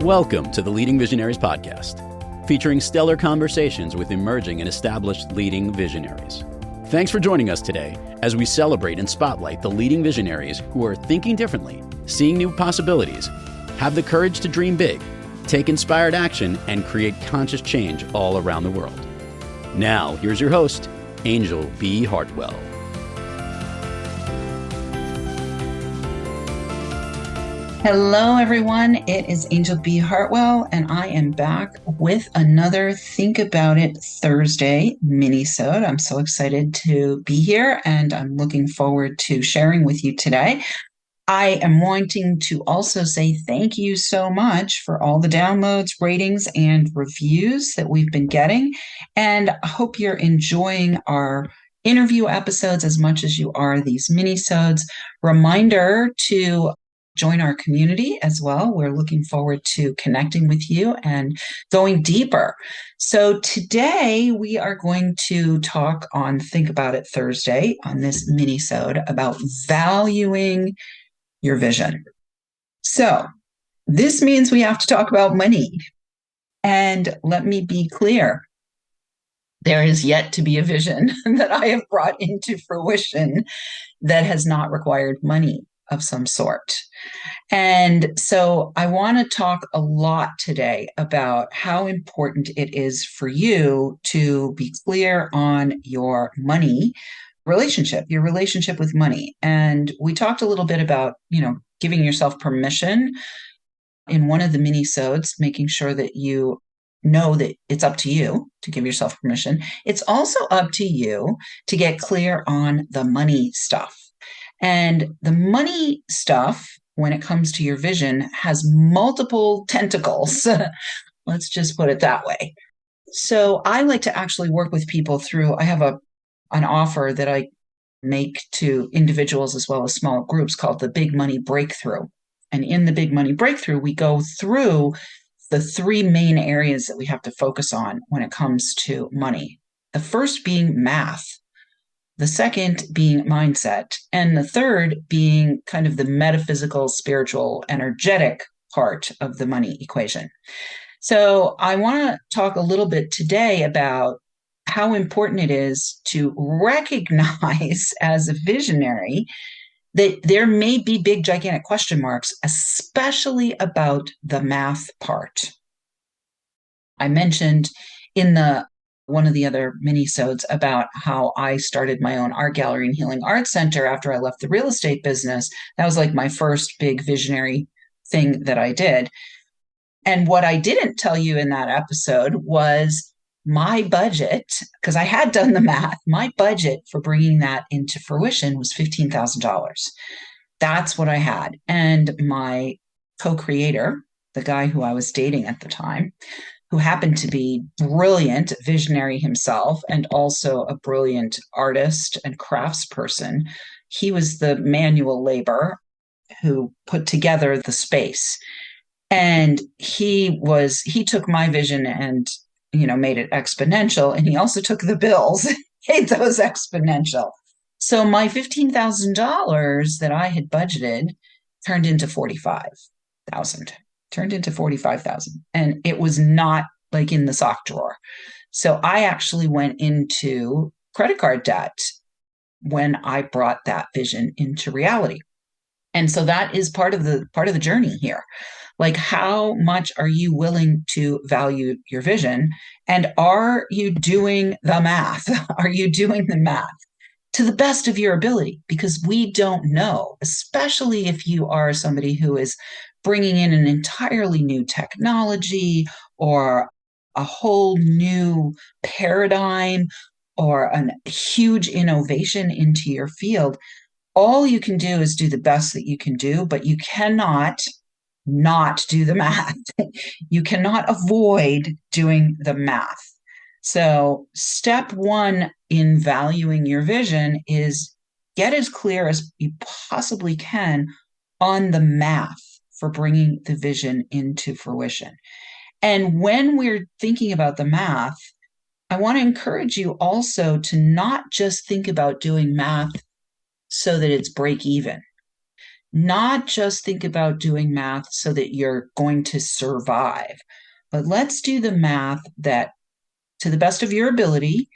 Welcome to the Leading Visionaries podcast, featuring stellar conversations with emerging and established leading visionaries. Thanks for joining us today as we celebrate and spotlight the leading visionaries who are thinking differently, seeing new possibilities, have the courage to dream big, take inspired action, and create conscious change all around the world. Now, here's your host, Anjel B. Hartwell. Hello, everyone. It is Anjel B. Hartwell, and I am back with another Think About It Thursday mini-sode. I'm so excited to be here, and I'm looking forward to sharing with you today. I am wanting to also say thank you so much for all the downloads, ratings, and reviews that we've been getting, and I hope you're enjoying our interview episodes as much as you are these mini-sodes. Reminder to join our community as well. We're looking forward to connecting with you and going deeper. So today we are going to talk on Think About It Thursday on this mini-sode about valuing your vision. So this means we have to talk about money. And let me be clear, there is yet to be a vision that I have brought into fruition that has not required money of some sort. And so I want to talk a lot today about how important it is for you to be clear on your money relationship, your relationship with money. And we talked a little bit about, giving yourself permission in one of the mini-sodes, making sure that you know that it's up to you to give yourself permission. It's also up to you to get clear on the money stuff. And the money stuff, when it comes to your vision, has multiple tentacles. Let's just put it that way. So I like to actually work with people through, I have an offer that I make to individuals as well as small groups called the Big Money Breakthrough. And in the Big Money Breakthrough, we go through the three main areas that we have to focus on when it comes to money. The first being math. The second being mindset, and the third being kind of the metaphysical, spiritual, energetic part of the money equation. So I want to talk a little bit today about how important it is to recognize as a visionary that there may be big, gigantic question marks, especially about the math part. I mentioned in one of the other mini-sodes about how I started my own art gallery and healing arts center after I left the real estate business. That was like my first big visionary thing that I did. And what I didn't tell you in that episode was my budget, because I had done the math, my budget for bringing that into fruition was $15,000. That's what I had. And my co-creator, the guy who I was dating at the time, who happened to be brilliant visionary himself and also a brilliant artist and craftsperson. He was the manual labor who put together the space. And he took my vision and, made it exponential. And he also took the bills, made those exponential. So my $15,000 that I had budgeted turned into $45,000. And it was not like in the sock drawer. So I actually went into credit card debt when I brought that vision into reality. And so that is part of the journey here. Like, how much are you willing to value your vision? And are you doing the math? Are you doing the math to the best of your ability? Because we don't know, especially if you are somebody who is bringing in an entirely new technology or a whole new paradigm or a huge innovation into your field. All you can do is do the best that you can do, but you cannot not do the math. You cannot avoid doing the math. So step one in valuing your vision is get as clear as you possibly can on the math for bringing the vision into fruition. And when we're thinking about the math, I want to encourage you also to not just think about doing math so that it's break even. not just think about doing math so that you're going to survive, but let's do the math that, to the best of your ability,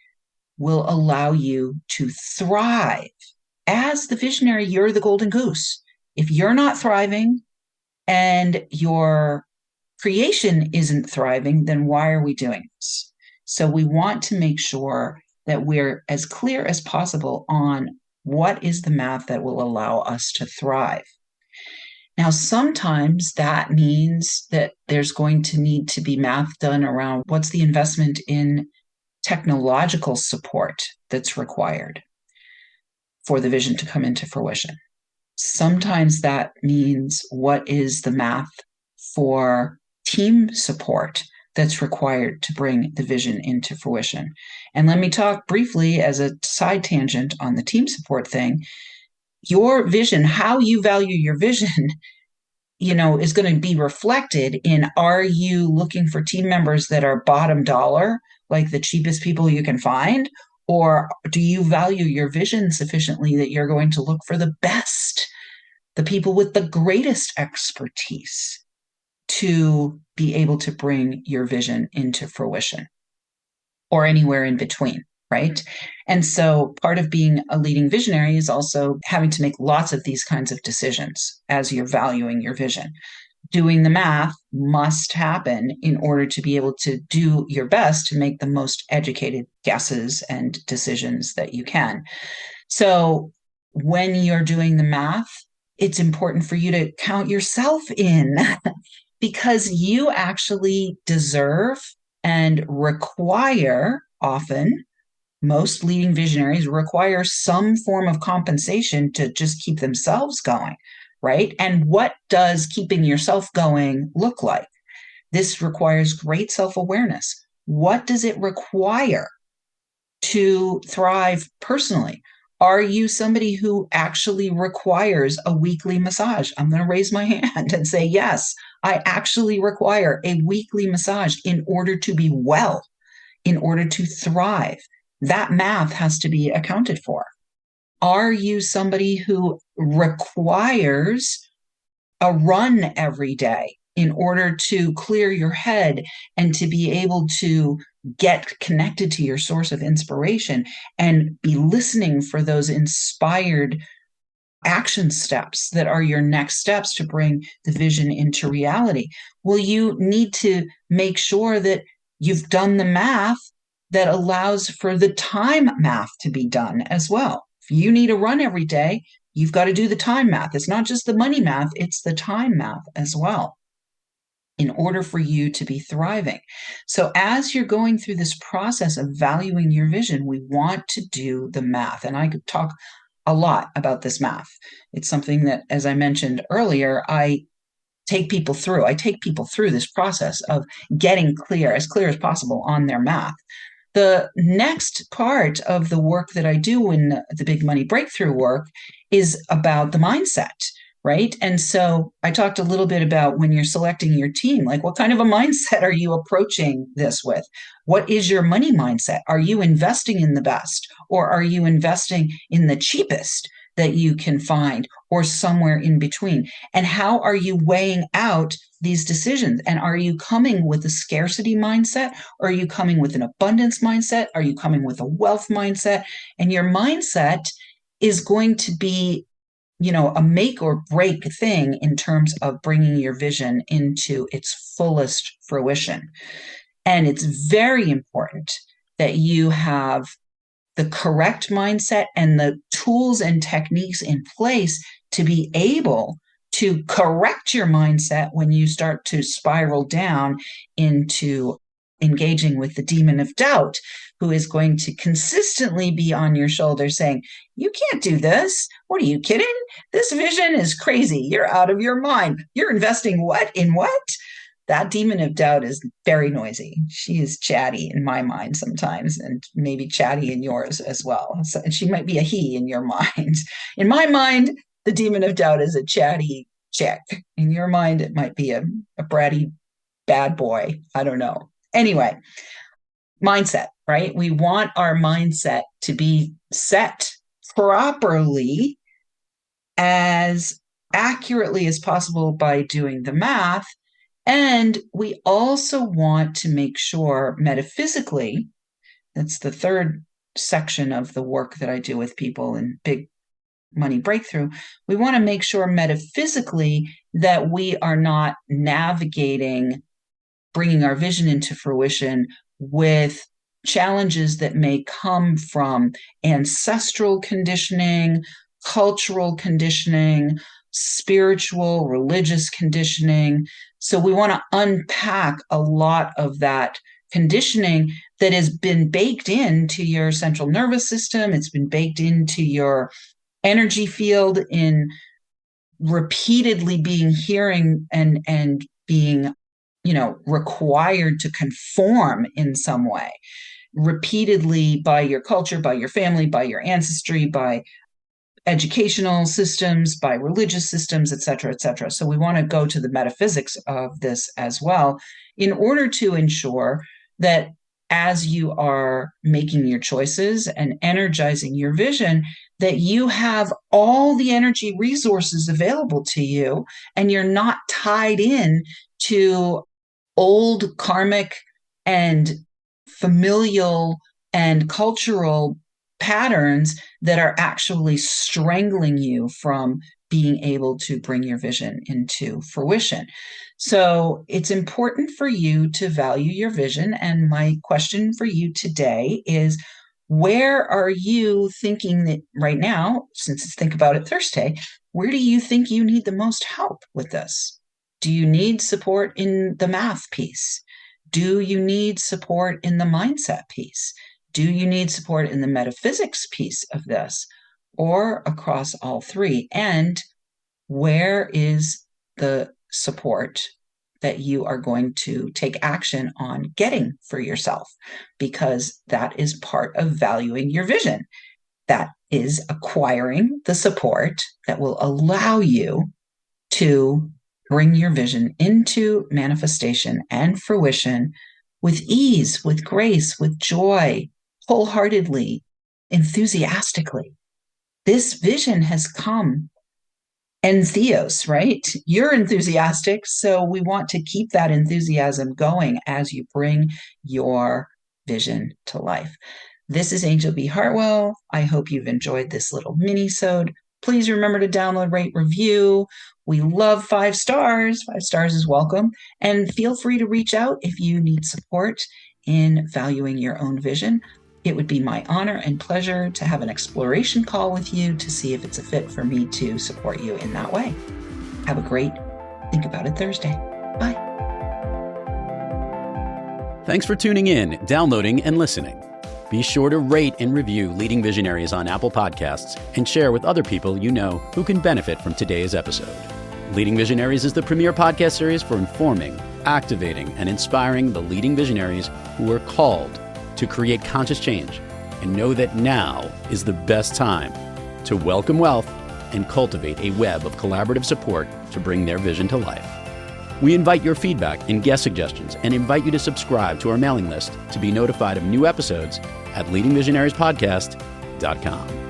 will allow you to thrive. As the visionary, you're the golden goose. If you're not thriving and your creation isn't thriving, then why are we doing this? So we want to make sure that we're as clear as possible on what is the math that will allow us to thrive. Now, sometimes that means that there's going to need to be math done around what's the investment in technological support that's required for the vision to come into fruition. Sometimes that means what is the math for team support that's required to bring the vision into fruition. And let me talk briefly as a side tangent on the team support thing. Your vision, how you value your vision, is going to be reflected in, are you looking for team members that are bottom dollar, like the cheapest people you can find? Or do you value your vision sufficiently that you're going to look for the best, the people with the greatest expertise to be able to bring your vision into fruition, or anywhere in between, right? And so part of being a leading visionary is also having to make lots of these kinds of decisions as you're valuing your vision. Doing the math must happen in order to be able to do your best to make the most educated guesses and decisions that you can. So when you're doing the math, it's important for you to count yourself in because you actually deserve and require, often, most leading visionaries require some form of compensation to just keep themselves going, right? And what does keeping yourself going look like? This requires great self-awareness. What does it require to thrive personally? Are you somebody who actually requires a weekly massage? I'm going to raise my hand and say, yes, I actually require a weekly massage in order to be well, in order to thrive. That math has to be accounted for. Are you somebody who requires a run every day in order to clear your head and to be able to get connected to your source of inspiration and be listening for those inspired action steps that are your next steps to bring the vision into reality? Well, you need to make sure that you've done the math that allows for the time math to be done as well. If you need a run every day, you've got to do the time math. It's not just the money math, it's the time math as well, in order for you to be thriving. So as you're going through this process of valuing your vision, we want to do the math. And I could talk a lot about this math. It's something that, as I mentioned earlier, I take people through. I take people through this process of getting as clear as possible on their math. The next part of the work that I do in the big money breakthrough work is about the mindset, right? And so I talked a little bit about when you're selecting your team, like what kind of a mindset are you approaching this with? What is your money mindset? Are you investing in the best, or are you investing in the cheapest that you can find, or somewhere in between? And how are you weighing out these decisions? And are you coming with a scarcity mindset? Or are you coming with an abundance mindset? Are you coming with a wealth mindset? And your mindset is going to be, a make or break thing in terms of bringing your vision into its fullest fruition. And it's very important that you have the correct mindset and the tools and techniques in place to be able to correct your mindset when you start to spiral down into engaging with the demon of doubt, who is going to consistently be on your shoulder saying, you can't do this. What are you kidding? This vision is crazy. You're out of your mind. You're investing what in what? That demon of doubt is very noisy. She is chatty in my mind sometimes, and maybe chatty in yours as well. So, and she might be a he in your mind. In my mind, the demon of doubt is a chatty chick. In your mind, it might be a bratty bad boy. I don't know. Anyway, mindset, right? We want our mindset to be set properly as accurately as possible by doing the math. And we also want to make sure metaphysically, that's the third section of the work that I do with people in Big Money Breakthrough. We want to make sure metaphysically that we are not navigating bringing our vision into fruition with challenges that may come from ancestral conditioning, cultural conditioning, spiritual, religious conditioning. So we want to unpack a lot of that conditioning that has been baked into your central nervous system. It's been baked into your energy field in repeatedly being hearing and being required to conform in some way, repeatedly by your culture, by your family, by your ancestry, by educational systems, by religious systems, et cetera, et cetera. So we want to go to the metaphysics of this as well in order to ensure that as you are making your choices and energizing your vision, that you have all the energy resources available to you and you're not tied in to old karmic and familial and cultural patterns that are actually strangling you from being able to bring your vision into fruition. So it's important for you to value your vision. And my question for you today is, where are you thinking that right now, since it's Think About It Thursday, where do you think you need the most help with this? Do you need support in the math piece? Do you need support in the mindset piece? Do you need support in the metaphysics piece of this, or across all three? And where is the support that you are going to take action on getting for yourself? Because that is part of valuing your vision. That is acquiring the support that will allow you to bring your vision into manifestation and fruition with ease, with grace, with joy, wholeheartedly, enthusiastically. This vision has come and theos, right? You're enthusiastic, so we want to keep that enthusiasm going as you bring your vision to life. This is Anjel B. Hartwell. I hope you've enjoyed this little mini-sode. Please remember to download, rate, review. We love 5 stars. 5 stars is welcome. And feel free to reach out if you need support in valuing your own vision. It would be my honor and pleasure to have an exploration call with you to see if it's a fit for me to support you in that way. Have a great Think About It Thursday. Bye. Thanks for tuning in, downloading, and listening. Be sure to rate and review Leading Visionaries on Apple Podcasts and share with other people you know who can benefit from today's episode. Leading Visionaries is the premier podcast series for informing, activating, and inspiring the leading visionaries who are called to create conscious change and know that now is the best time to welcome wealth and cultivate a web of collaborative support to bring their vision to life. We invite your feedback and guest suggestions and invite you to subscribe to our mailing list to be notified of new episodes at leadingvisionariespodcast.com.